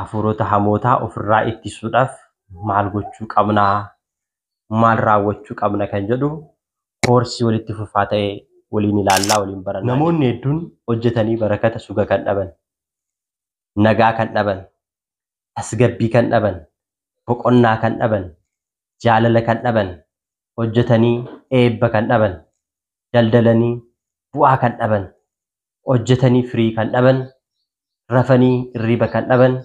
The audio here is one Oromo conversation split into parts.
afuurota hamootaa ofirraa ittisuudhaaf maal gochuu qabnaa, maal raawwachuu qabna kan jedhu koorsii walitti fufaa ta'e waliin ilaallaa, waliin barannaa. Namoonni hedduun hojjetanii barakata suga kan dhaban, nagaa kan dhaban, tasgabbii kan dhaban, boqonnaa kan dhaban, jaalala kan dhaban, hojjetanii eebba kan dhaban, daldalanii bu'aa kan dhaban, hojjetanii firii kan dhaban, rafanii irriba kan dhaban,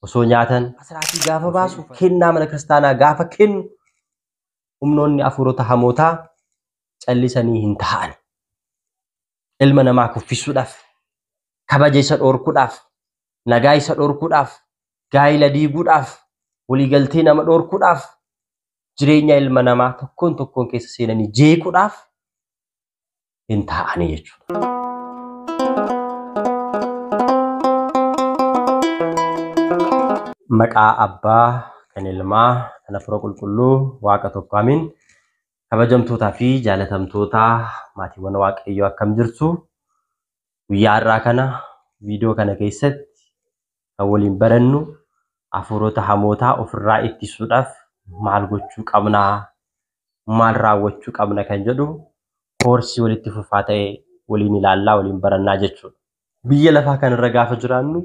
osoo nyaatan asiraatii gaafa baasu kennaa mana kiristaanaa gaafa kennu humnoonni afuurota hamootaa callisanii hin taa'an. Ilma namaa kuffisuudhaaf, kabaja isa dhorkuudhaaf, nagaa isa dhorkuudhaaf, gaa'ila diiguudhaaf, waliigaltee nama dhorkuudhaaf, jireenya ilma namaa tokkoon tokkoon keessa seenanii jeequudhaaf hin taa'anii jechuudha. Maqaa Abbaa, kan Ilmaa, kan Hafuura Qulqulluu, Waaqa tokko amiin. Kabajamtootaa fi jaalatamtoota maatiiwwan Waaqayyoo akkam jirtu? Guyyaa har'aa kana viidiyoo kana keessatti kan waliin barannu afuurota hamootaa ofirraa ittisuudhaaf maal gochuu qabnaa, maal raawwachuu qabna kan jedhu koorsii walitti fufaa ta'e waliin ilaallaa, waliin barannaa jechuudha. Biyya lafaa kanarra gaafa jiraannu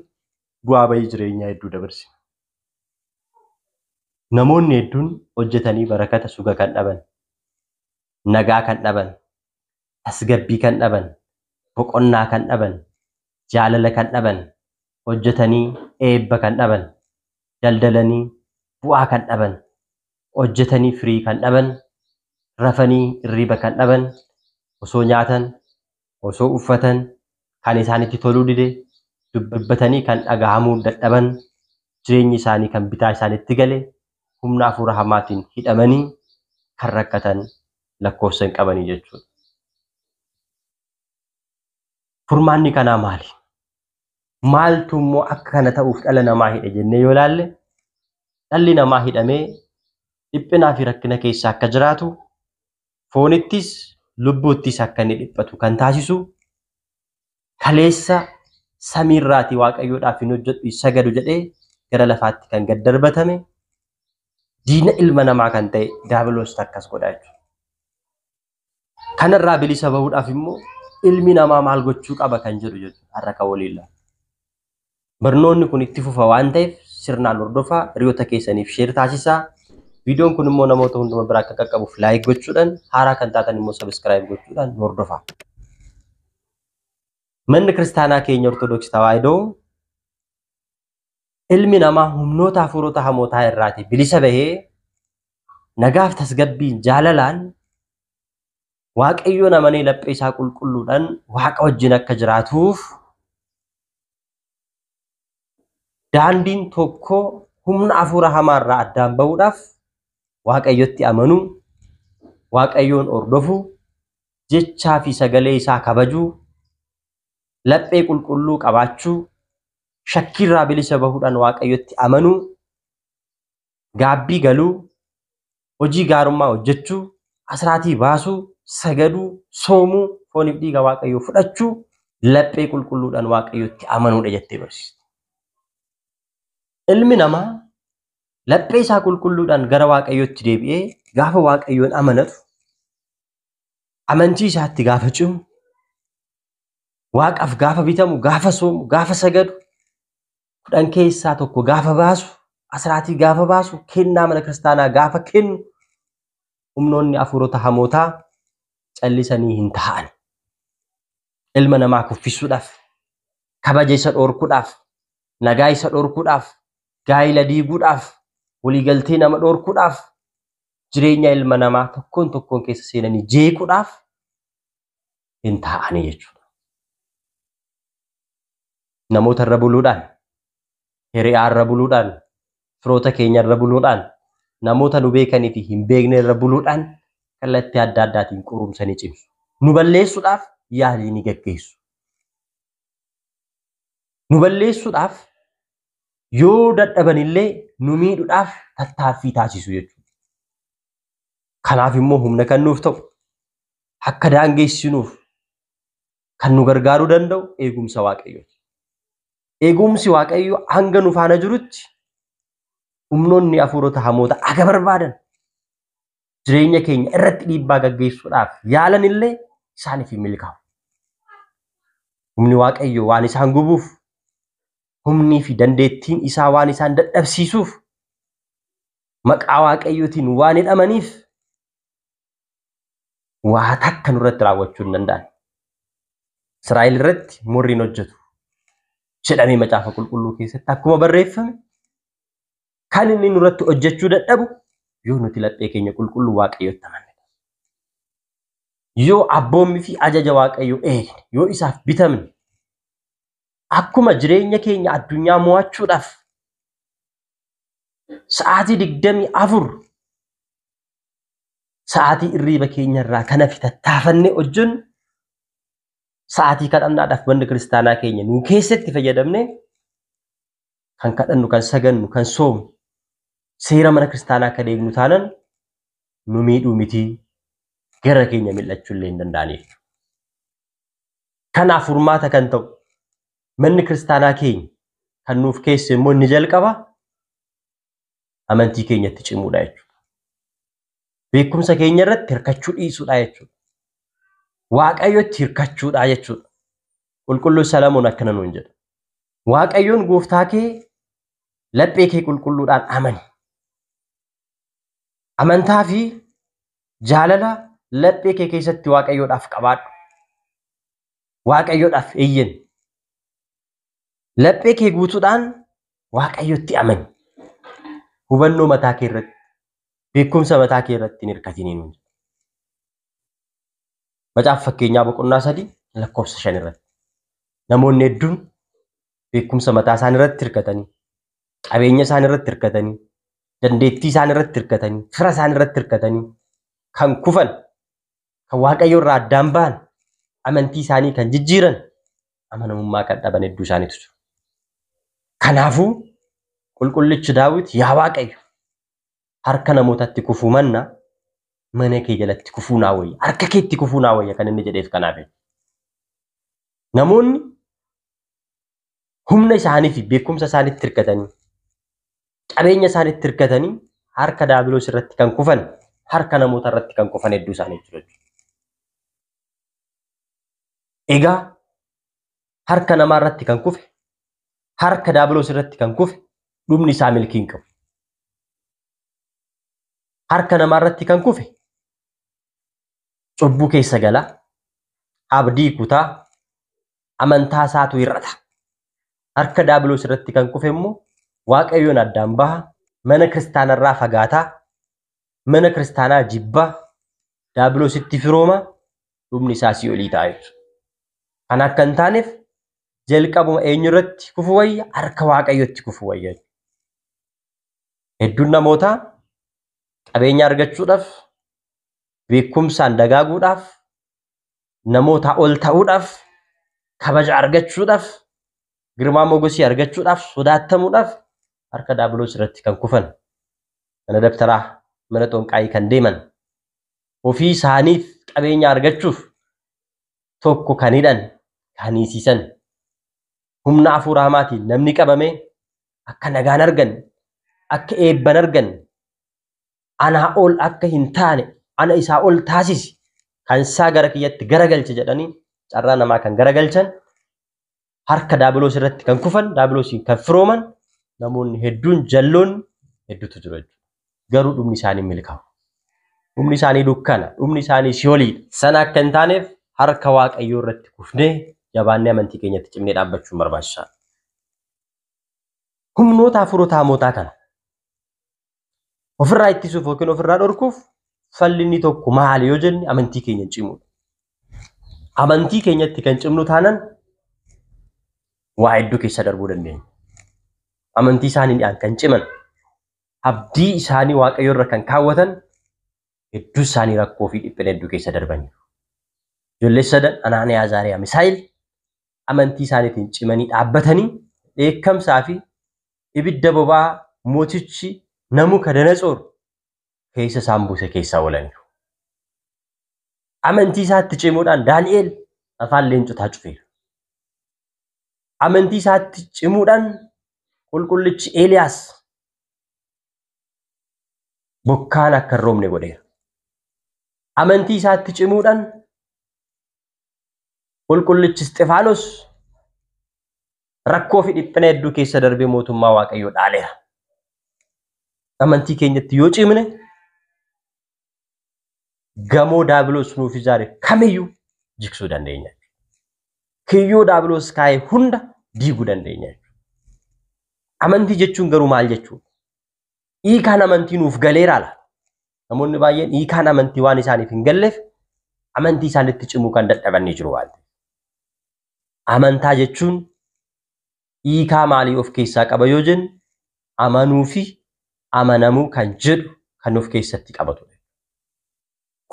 bu'aa bahii jireenyaa hedduu dabarsina. Namoonni hedduun hojjetanii barakata suga kan dhaban, nagaa kan dhaban, tasgabbii kan dhaban, boqonnaa kan dhaban, jaalala kan dhaban, hojjetanii eebba kan dhaban, daldalanii bu'aa kan dhaban, hojjetanii firii kan dhaban, rafanii irriba kan dhaban, osoo nyaatan, osoo uffatan, kan isaanitti toluu dide, dubbatanii kan dhagahamuu dadhaban, jireenyi isaanii kan bitaa isaanitti gale, humna afuura hamaatiin hidhamanii kan rakkatan lakkoofsa hin qabanii jechuudha. Furmaanni kanaa maali? Maaltu immoo akka kana ta'uuf dhala namaa hidhe jennee yoo ilaalle, dhalli namaa hidhamee dhiphinaa fi rakkina keessa akka jiraatu, foonittis lubbuuttis akka inni dhiphatu kan taasisu, kaleessa samiirraatii Waaqayyoodhaaf hin hojjedhu sagadu jedhee gara lafaatti kan gad darbatame, diina ilma namaa kan ta'e diiyaabiloos akkas godha jechuudha. Kanarraa bilisa bahuudhaaf immoo ilmi namaa maal gochuu qaba kan jedhu jechuudha. Har'a kan waliin laala. Barnoonni kun itti fufa waan ta'eef sirnaan hordofaa, hiriyoota keessaniif sheer taasisaa. Viidiyoon kun immoo namoota hunduma biraa akka qaqqabuuf laayik gochuudhaan, haaraa kan taatan immoo sabiskiraayib gochuudhaan hordofaa. Manni kiristaanaa keenya Ortodoksii Tawaahidoo ilmi namaa humnoota afuurota hamootaa irraatii bilisa bahee nagaaf tasgabbiin jaalalaan Waaqayyoon amanee laphee isaa qulqulluudhaan Waaqa wajjin akka jiraatuuf daandiin tokko humna afuura hamaarraa addaan bahuudhaaf Waaqayyotti amanuu, Waaqayyoon hordofuu, jechaa fi sagalee isaa kabajuu, laphee qulqulluu qabaachuu, shakkiirraa bilisa bahuudhaan Waaqayyotti amanuu, gaabbii galuu, hojii gaarummaa hojjechuu, asraatii baasuu, sagaduu, soomuu, fooniif dhiiga Waaqayyoo fudhachuu, laphee qulqulluudhaan Waaqayyotti amanuudha jettee barsiisti. Ilmi namaa laphee isaa qulqulluudhaan gara Waaqayyootti deebi'ee gaafa Waaqayyoon amanatu, amantii isaatti gaafa cimu, Waaqaaf gaafa bitamu, gaafa soomu, gaafa sagadu, kudhan keessaa tokko gaafa baasu, asraatii gaafa baasu, kennaa mana kiristaanaa gaafa kennu, humnoonni afuurota hamootaa callisanii hin taa'an. Ilma namaa kuffisuudhaaf, kabaja isa dhorkuudhaaf, nagaa isa dhorkuudhaaf, gaa'ila diiguudhaaf, waliigaltee nama dhorkuudhaaf, jireenya ilma namaa tokkoon tokkoon keessa seenanii jeequudhaaf hin taa'anii jechuudha. Namoota irra buluudhaan, hiriyaa irra buluudhaan, firoota keenya irra buluudhaan, namoota nu beekanii fi hin beekne irra buluudhaan kallattii adda addaatiin qorumsanii cimsu. Nu balleessuudhaaf yaalii ni gaggeessu. Nu balleessuudhaaf yoo dadhaban illee nu miidhuudhaaf tattaaffii taasisu jechuudha. Kanaaf immoo humna kan nuuf ta'u, akka daangeessinuuf kan nu gargaaruu danda'u eegumsa Waaqayyooti. eegumsi waaqayyo hanga nu faana jirutti humnoonni hafuurota hamoota aga barbaadan jireenya keenya irratti dhiibbaa gaggeessuudhaaf yaalan illee isaaniif hin milkaa'u. Humni waaqayyo waan isaan gubuuf, humnii fi dandeettiin isaa waan isaan dadhabsiisuuf, maqaa waaqayyootiin waan hidhamaniif waa takka nurratti raawwachuu hin danda'an. Israa'el irratti morriin hojjetu jedhamee macaafa qulqulluu keessatti akkuma barreeffame kan inni nurratti hojjechuu dadhabu yoo nuti laphee keenya qulqulluu waaqayyotti amanne, yoo abboommii fi ajaja waaqayyoo eegne, yoo isaaf bitamne, akkuma jireenya keenya addunyaa mo'achuudhaaf sa'aatii 24 sa'aatii irriiba keenya irraa kana fitattaafannee hojjennu sa'aatii kadhannaadhaaf manni kiristaanaa keenya nu keessatti fayyadamne kan kadhannu, kan sagannu, kan soomnu, seera mana kiristaanaa kan eegnu taanan nu miidhuu miti gara keenya mil'achuu illee hin danda'aniif. Kanaaf furmaata kan ta'u manni kiristaanaa keenya kan nuuf keesse immoo inni jalqaba amantii keenyatti cimuudha jechuudha. Beekumsa keenya irratti hirkachuu dhiisuudha jechuudha. Waaqayyotti hirkachuudha jechuudha. Qulqulluun Salamoon akkana nuun jedha. Waaqayyoon gooftaa kee laphee kee qulqulluudhaan amani. Amantaa fi jaalala laphee kee keessatti waaqayyoodhaaf qabaadhu. Waaqayyoodhaaf eeyyen. Laphee kee guutuudhaan waaqayyotti amani. Hubannoo mataa kee irratti, beekumsa mataa kee irratti hin hirkatiniin. Macaafa fakkeenyaa boqonnaa 3 lakkoofsa 5 irratti namoonni hedduun beekumsa mataa isaanii irratti hirkatanii, qabeenya isaanii irratti hirkatanii, dandeettii isaanii irratti hirkatanii, fira isaanii irratti hirkatanii kan kufan, kan waaqayyo irraa addaan ba'an, amantii isaanii kan jijjiiran, amanamummaa kan dhaban hedduu isaaniitu jiru. Kanaafuu qulqullichi Daawit yaa Waaqayyo harka namootatti kufuu manna mana kee jalatti kufuu naa wayya, harka keetti kufuu naa wayya kan inni jedheef kanaaf. Namoonni humna isaanii fi beekumsa isaaniitti hirkatanii, qabeenya isaaniitti hirkatanii harka daabiloos irratti kan kufan, harka namoota irratti kan kufan hedduu isaanii jiru. Egaa harka namaa irratti kan kufe, harka daabiloos irratti kan kufe dhumni isaa milkii hin qabu. Harka namaa irratti kan kufe cubbuu keessa gala, abdii kutaa, amantaa isaatu hir'ata. Harka daabiloos irratti kan kufe immoo waaqayyoon addaan baha, mana kiristaanarraa fagaataa, mana kiristaanaa jibbaa, daabiloositti firooma, dhumni isaa si'olii ta'a jechuudha. Kan akka hin taaneef jalqabuma eenyu irratti kufu wayya, harka waaqayyotti kufu wayya. Hedduun namootaa qabeenya argachuudhaaf, beekumsaan dagaaguudhaaf, namoota ol ta'uudhaaf, kabaja argachuudhaaf, girmaa mogosii argachuudhaaf, sodaattamuudhaaf harka daabiloos irratti kan kufan, mana dabtaraa, mana xonqaayii kan deeman, ofii isaaniif qabeenya argachuuf tokko kan hidhan, kan hiisisan, humna hafuura hamaatiin namni qabame akka nagaan argan, akka eebban argan, anaa ol akka hin taane, ana isaa ol taasisi, kan isaa gara kiyyatti garagalche jedhanii carraa namaa kan garagalchan, harka daabiloos irratti kan kufan, daabiloosiin kan firooman namoonni hedduun, jalloonni hedduutu jiru jechuudha. Garuu dhumni isaanii milkaa'u. Dhumni isaanii dukkana, dhumni isaanii si'ooliidha. Sana akka hin taaneef harka waaqayyoo irratti kufnee jabaannee amantii keenyatti cimnee dhaabbachuun barbaachisaadha. Humnoota hafuurota hamootaa kana ofirraa ittisuuf yookiin ofirraa dhorkuuf falli inni tokko maali yoo jenne amantii keenya cimuudha. Amantii keenyatti kan cimnu taanan waa hedduu keessa darbuu dandeenya. Amantii isaaniidhaan kan ciman, abdii isaanii waaqayyo irra kan kaawwatan hedduu isaanii rakkoo fi dhiphina hedduu keessa darbaniiru. Ijoollee sadan Anaaniyaa, Azaariyaa, Misaa'il amantii isaaniitiin cimanii dhaabbatanii dheekkamsaa fi ibidda boba'aa mootichi Nabukadnezar keessa isaan buuse keessaa oolaniiru. Amantii isaatti cimuudhaan Daani'el afaan leencotaa cufeera. amantii isaatti cimuudhaan qulqullichi Eeliyaas bokkaan akka hin roobne godheera. Amantii isaatti cimuudhaan qulqullichi Isxifaanos rakkoo fi dhiphina hedduu keessa darbee mootummaa Waaqayyoo dhaaleera. Amantii keenyatti yoo cimne gamoo daabiloos nuuf ijaare kamiyyuu jigsuu dandeenya. Kiyyoo daabiloos kaa'e hunda diiguu dandeenya. Amantii jechuun garuu maal jechuudha? Hiikaan amantii nuuf galeera laata? Namoonni baay'een hiikaan amantii waan isaaniif hin galleef amantii isaanitti cimuu kan dadhabanii jiru waan ta'eef. Amantaa jechuun hiikaa maalii of keessaa qaba yoo jennu amanuu fi amanamuu kan jedhu kan of keessatti qabatudha.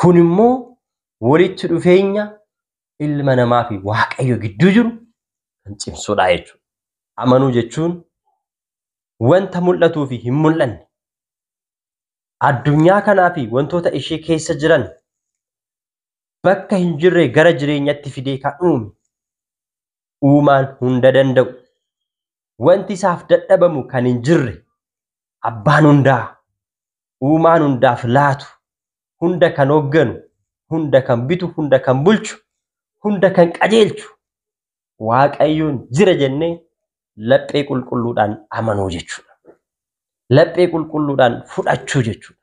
Kun immoo walitti dhufeenya ilma namaa fi Waaqayyo gidduu jiru kan cimsudha jechuudha. Amanuu jechuun wanta mul'atuu fi hin mul'anne addunyaa kanaa fi wantoota ishee keessa jiran bakka hin jirre gara jireenyatti fidee kan uume uumaan hunda danda'u wanti isaaf dadhabamu kan hin jirre abbaan hundaa uumaan hundaaf laatu hunda kan hoogganu hunda kan bitu hunda kan bulchu hunda kan qajeelchu Waaqayyoon jira jennee laphee qulqulluudhaan amanuu jechuudha. Laphee qulqulluudhaan fudhachuu jechuudha.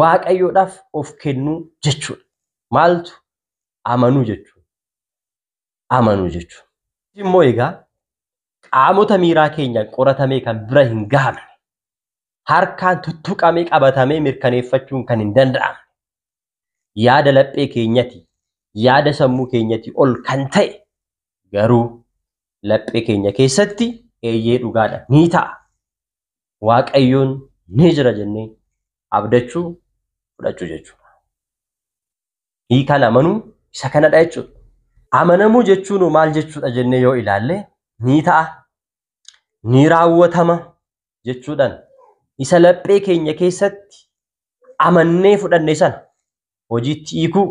Waaqayyoodhaaf of kennuu jechuudha. Maaltu amanuu jechuudha. Amanuu jechuudha. Immoo egaa qaamota miiraa keenyaan qoratamee kan bira hin gahamne harkaan tuttuqamee qabatamee mirkaneeffachuun kan hin danda'amne yaada laphee keenyati yaada sammuu keenyati ol kan ta'e garuu laphee keenya keessatti eeyyee dhugaadha ni ta'a. Waaqayyoon ni jira jennee abdachuu fudhachuu jechuudha. Hiikaan amanuu isa kanadha jechuudha. Amanamuu jechuun maal jechuudha jennee yoo ilaalle ni ta'a ni raawwatama jechuudhaan isa laphee keenya keessatti amannee fudhanne sana hojiitti hiikuu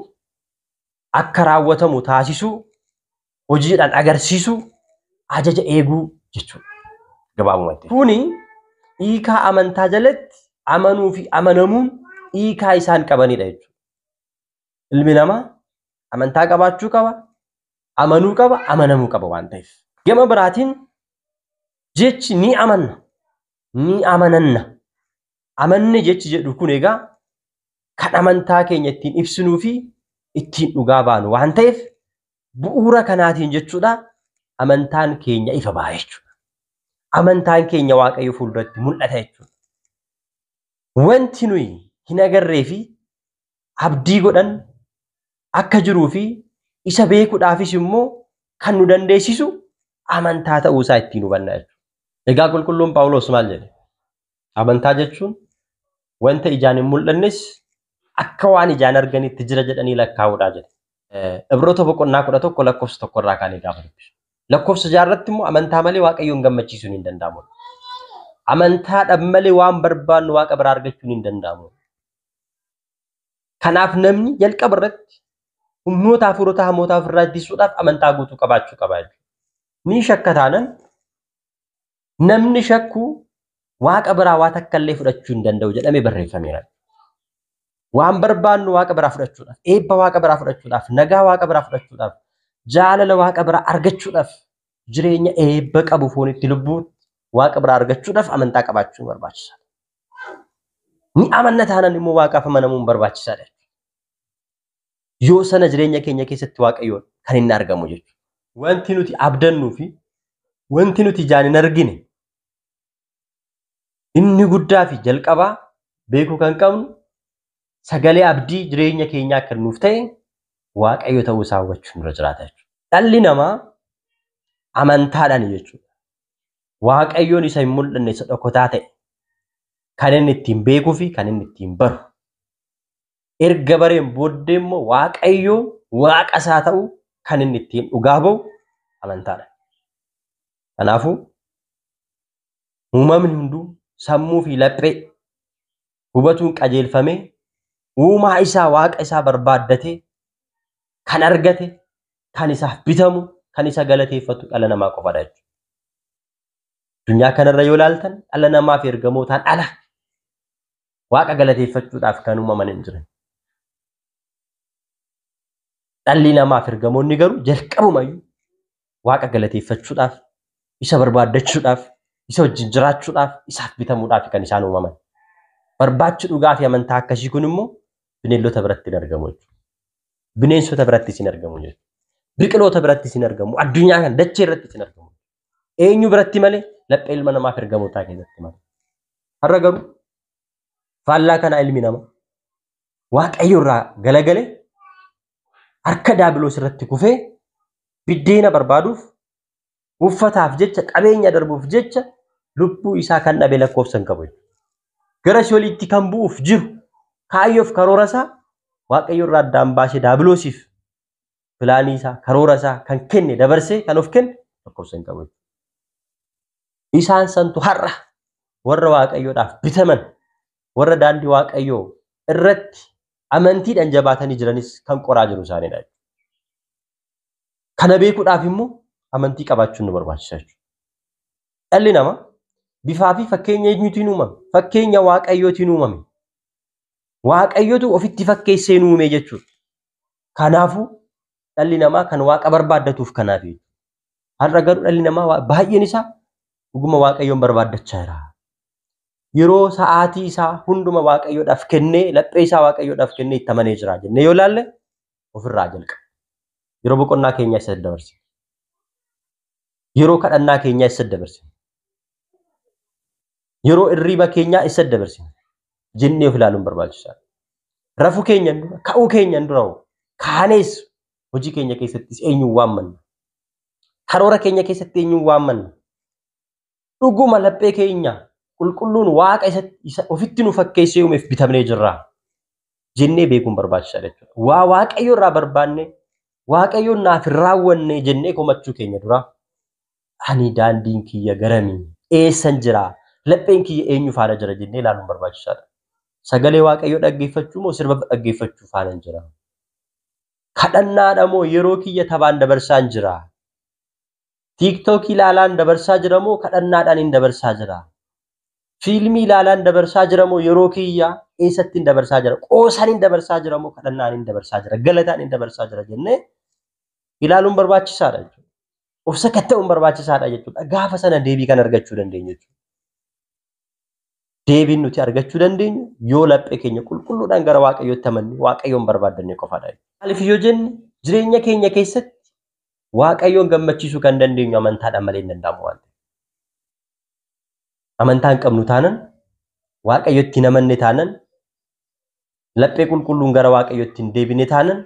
akka raawwatamu taasisuu hojiidhaan agarsiisuu ajaja eeguu jechuudha. Gabaabumatti. Kuni hiikaa amantaa jalatti amanuu fi amanamuun hiikaa isaan qabanidha jechuudha. Ilmi namaa amantaa qabaachuu qaba, amanuu qaba, amanamuu qaba waan ta'eef. Gama biraatiin jechi ni amanna, ni amananna. Amanne jechi jedhu kun egaa kan amantaa keenya ittiin ibsinuu fi ittiin dhugaa baanu waan ta'eef bu'uura kanaatiin jechuudha amantaan keenya ifa ba'a jechuudha. Amantaan keenya Waaqayyo fuulduratti mul'ata jechuudha. Wanti nuyi hin agarree fi abdii godhan akka jiruu fi isa beekuudhaafis immoo kan nu dandeessisu amantaa ta'uusaa ittiin hubanna jechuudha. Egaa qulqulluun Phaawulos maal jedhe? Amantaa jechuun wanta ijaan hin mul'annes akka waan ijaan arganitti jira jedhanii lakkaa'uudhaa jedhe. Ibroota boqonnaa 11 lakkoofsa 1 irraa kaanee gaafa dubbisu. Lakkoofsa 6 irratti immoo amantaa malee Waaqayyoon gammachiisuun hin danda'amu. Amantaadhaan malee waan barbaannu Waaqa biraa argachuun hin danda'amu. Kanaaf namni jalqaba irratti humnoota hafuurota hamootaa ofirraa ittisuudhaaf amantaa guutuu qabaachuu qaba jechuudha. Ni shakka taanaan namni shakku Waaqa biraa waa takka illee fudhachuu hin danda'u jedhamee barreeffameera. Waan barbaannu Waaqa biraa fudhachuudhaaf, eebba Waaqa biraa fudhachuudhaaf, nagaa Waaqa biraa fudhachuudhaaf, jaalala Waaqa biraa argachuudhaaf, jireenya eebba qabu foonitti lubbuutti Waaqa biraa argachuudhaaf amantaa qabaachuun barbaachisaadha. Ni amanna taanaan immoo Waaqaaf amanamuun barbaachisaadha. Yoo sana jireenya keenya keessatti Waaqayyoon kan inni argamu jechuudha. Wanti nuti abdannuu fi wanti nuti ijaan hin argine inni guddaa fi jalqabaa beekuu kan qabnu sagalee abdii jireenya keenyaa kan nuuf ta'e Waaqayyo ta'uu isaa hubachuun irra jiraata jechuudha. Dhalli namaa amantaadhaan jechuudha. Waaqayyoon isa hin mul'anne isa dhokataa ta'e kan inni ittiin beekuu fi kan inni ittiin baru. Erga bareen booddee immoo Waaqayyoon Waaqa isaa ta'uu kan inni ittiin dhugaa bahu amantaadha. Kanaafuu uumamni hunduu sammuu fi laphee hubatuun qajeelfamee uumaa isaa Waaqa isaa barbaaddatee kan argate kan isaaf bitamu kan isa galateeffatu dhala namaa qofaadha jechuudha. Addunyaa kanarra yoo ilaaltan dhala namaa fi ergamootaan ala waaqa galateeffachuudhaaf kan uumaman hin jiran. Dhalli namaa fi ergamoonni garuu jalqabumayyuu waaqa galateeffachuudhaaf, isa barbaaddachuudhaaf, isa wajjin jiraachuudhaaf, isaaf bitamuudhaaf kan isaan uumaman. Barbaachi dhugaa fi amantaa akkasii kun immoo bineeldota biratti hin argamu jechuudha. Bineensota birattis hin argamu jechuudha. Biqiloota birattis hin argamu. Addunyaa kana dachee irrattis hin argamu. Eenyu biratti malee laphee ilma namaa fi ergamootaa keessatti malee. Har'a garuu faallaa kana ilmi namaa waaqayyo irraa galagalee harka daabiloos irratti kufee biddeena barbaaduuf uffataaf jecha qabeenya darbuuf jecha lubbuu isaa kan dhabe lakkoofsa hin qabu. Gara si'oolitti kan bu'uuf jiru kaayyoof karoora isaa waaqayyo irraa addaan baasee daabiloosiif filaanii isaa karoora isaa kan kenne dabarsee kan of kenne lakkoofsa hin qabu. Isaan santu har'a warra waaqayyoodhaaf bitaman warra daandii waaqayyoo irratti amantiidhaan jabaatanii jiranis kan qoraa jiru isaaniidha. Kana beekuudhaaf immoo amantii qabaachuun nu barbaachisa jechuudha. Dhalli namaa bifaa fi fakkeenya eenyuutiin uumame? Fakkeenya waaqayyootiin uumame. Waaqayyootu ofitti fakkeessee nu uume jechuudha. Kanaafuu dhalli namaa kan waaqa barbaaddatuuf kanaaf jechuudha. Har'a garuu dhalli namaa baay'een isaa dhuguma waaqayyoon barbaaddachaa jira. Yeroo sa'aatii isaa hunduma waaqayyoodhaaf kennee laphee isaa waaqayyoodhaaf kennee itti amanee jira jennee yoo ilaalle ofirraa jalqaba. Yeroo boqonnaa keenyaa isa dabarsina. Yeroo kadhannaa keenyaa isa dabarsina. Yeroo irriiba keenyaa isa dabarsina. Jennee of ilaaluun barbaachisaadha. Rafuu keenyan dura, ka'uu keenyan dura kaanees hojii keenya keessattis eenyuun waammanna. Karoora keenya keessatti eenyuun waammanna. Dhuguma laphee keenya qulqulluun waaqa isa ofitti nu fakkeessee uumeef bitamnee jirra jennee beekuun barbaachisaadha jechuudha. Waa waaqayyo irraa barbaanne waaqayyoon naaf hin raawwanne jennee komachuu keenya dura ani daandiin kiyya garamii eessan jira lapheen kiyya eenyu faana jira jennee ilaaluun barbaachisaadha. Sagalee waaqayyoo dhaggeeffachuu moo sirba dhaggeeffachuu faana jira? Kadhannaadha moo yeroo kiyya taphaan dabarsaa jira? TikTok ilaalaan dabarsaa jira moo kadhannaadhaan hin dabarsaa jira? Fiilmii ilaalaan dabarsaa jira moo yeroo kiyya eessatti hin dabarsaa jira? Qoosaan hin dabarsaa jira moo kadhannaan hin dabarsaa jira? Galataan hin dabarsaa jira jennee ilaaluun barbaachisaadha jechuudha. Of sakatta'uun barbaachisaadha jechuudha. Gaafa sana deebii kan argachuu dandeenyu jechuudha. Deebiin nuti argachuu dandeenyu yoo laphee keenya qulqulluudhaan gara waaqayyootti amanne waaqayyoon barbaadannee qofaadha. Maaliif yoo jenne jireenya keenya keessatti waaqayyoon gammachiisuu kan dandeenyu amantaadhaan malee hin danda'amu waan ta'eef. Amantaan qabnu taanan waaqayyotti hin amanne taanan laphee qulqulluun gara waaqayyotti hin deebine taanan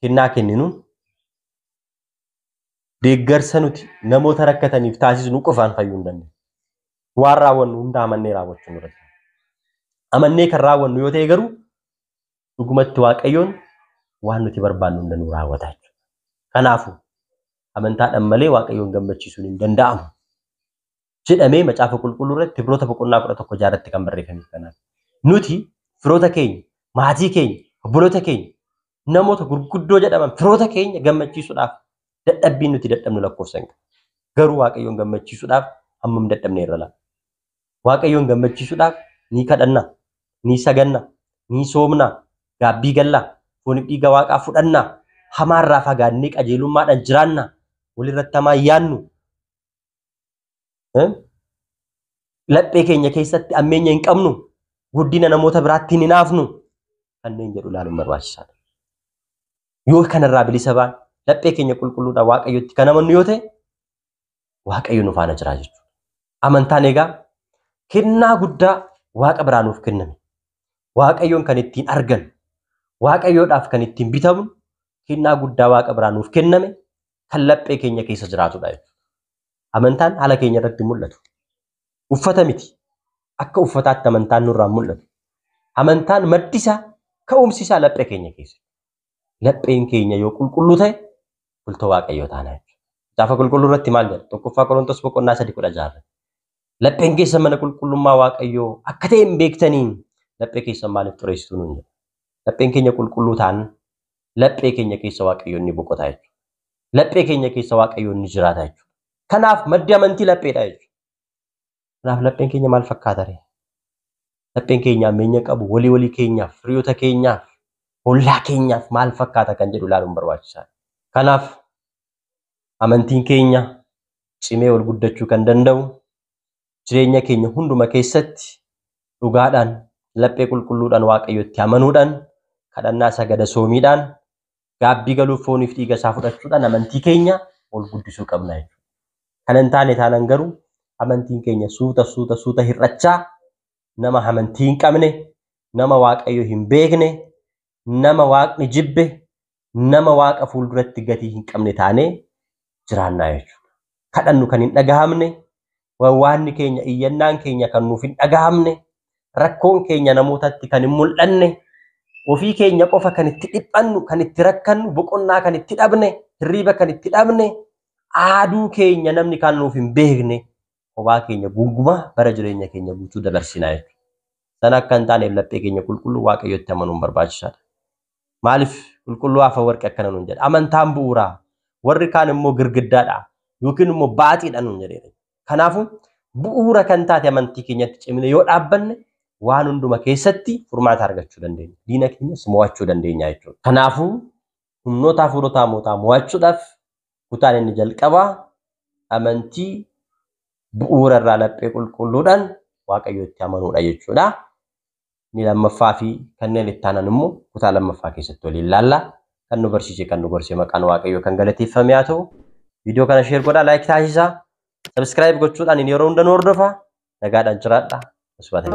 kennaa kenninuun deeggarsa nuti namoota rakkataniif taasisnu qofaan fayyuu hin dandeenyu. Waan raawwannu hunda amannee raawwachuu nurra jira. Amannee kan raawwannu yoo ta'e garuu dhugumatti waaqayyoon waan nuti barbaannu hunda nu raawwata jechuudha. Kanaafuu amantaadhaan malee waaqayyoon gammachiisuun hin danda'amu jedhamee macaafa qulqulluu irratti Ibroota boqonnaa 11 jaarratti kan barreeffame kanaaf. Nuti firoota keenya, maatii keenya, obboloota keenya, namoota gurguddoo jedhaman firoota keenya gammachiisuudhaaf dadhabbiin nuti dadhabnu lakkoofsa hin qabu. Garuu waaqayyoon gammachiisuudhaaf hammam dadhabnee irra laata? Waaqayyoon gammachiisuudhaaf ni kadhanna, ni saganna, ni soomna, gaabbii gallaa, fooniif dhiiga waaqaa fudhanna, hamaarraa fagaannee qajeelummaadhaan jiraanna, walirratti hamaa yaannu. Laphee keenya keessatti ammeenya hin qabnu, guddina namoota biraatti hin hinaafnu kanneen jedhu ilaaluun barbaachisaadha. Yoo kanarraa bilisa baan laphee keenya qulqulluudhaan waaqayyotti kan amannu yoo ta'e waaqayyo nu faana jira jechuudha. Amantaan egaa kennaa guddaa waaqa biraa nuuf kenname. Waaqayyoon kan ittiin argannu, waaqayyoodhaaf kan ittiin bitamnu kennaa guddaa waaqa biraa nuuf kenname kan laphee keenya keessa jiraatudha jechuudha. Amantaan haala keenya irratti mul'atu. Uffata miti. Akka uffataatti amantaan nurraa mul'atu. Amantaan maddi isaa ka'umsi isaa laphee keenya keessa. Lapheen keenya yoo qulqulluu ta'e bultoo waaqayyoo taana jechuudha. Gaafa qulqulluu irratti maal jedha? Tokkoffaa Qorontos boqonnaa 3:16. Lapheen keessan mana qulqullummaa waaqayyoo akka ta'e hin beektaniin laphee keessan maaliif xureessitu nuun jedha. Lapheen keenya qulqulluu taana laphee keenya keessa waaqayyoon ni boqota jechuudha. laphee keenya keessa waaqayyoon ni jiraata jechuudha. Kanaaf maddi amantii lapheedha jechuudha. Kanaaf lapheen keenya maal fakkaata ree? Lapheen keenya meenya qabu walii keenyaaf, firiyoota keenyaaf, ollaa keenyaaf maal fakkaata kan jedhu ilaaluun barbaachisaadha. Kanaaf amantiin keenya cimee ol guddachuu kan danda'u jireenya keenya hunduma keessatti dhugaadhaan laphee qulqulluudhaan waaqayyotti amanuudhaan kadhannaa sagada soomiidhaan gaabbii galuuf fooniif dhiiga isaa fudhachuudhaan amantii keenya ol guddisuu qabna jechuudha. Kan hin taane taanaan garuu amantiin keenya suuta hir'achaa nama amantii hin qabne, nama waaqayyo hin beekne, nama waaqni jibbe, nama waaqa fuulduratti gatii hin qabne taanee jiraannaa jechuudha. Kadhannu kan hin dhagahamne, waanni keenya iyyannaan keenya kan nuuf hin dhagahamne, rakkoon keenya namootatti kan hin mul'anne, ofii keenya qofa kan itti dhiphannu, kan itti rakkannu, boqonnaa kan itti dhabne, hirriiba kan itti dhabne, aaduu keenya namni kan nuuf hin beekne, kophaa keenya gungumaa bara jireenya keenya guutuu dabarsinaa jechuudha. Sana akka hin taaneef laphee keenya qulqulluu waaqayyotti amanuun barbaachisaadha. Maaliif qulqulluu hafa warqee akkana nuun jedha? Amantaan bu'uuraa, warri kaan immoo girgiddaadha yookiin immoo baatiidha nuun jedheera. Kanaafuu bu'uura kan taate amantii keenyatti cimne yoo dhaabbanne waan hunduma keessatti furmaata argachuu dandeenya. Diina keenyas mo'achuu dandeenya jechuudha. Kanaafuu humnoota hafuurotaa mootaa mo'achuudhaaf kutaan inni jalqabaa amantii bu'uura irraa laphee qulqulluudhaan waaqayyotti amanuudha jechuudha. Ni lammaffaa fi kanneen itti aanan immoo kutaa lammaffaa keessatti waliin ilaalla. Kan nu barsiise kan nu gorsee maqaan waaqayyoo kan galateeffame haa ta'u. Viidiyoo kana sheer godhaa, laayik taasisaa, sabskiraayib gochuudhaan yeroo hunda nu hordofaa. Nagaadhaan jiraadhaa. Usbaata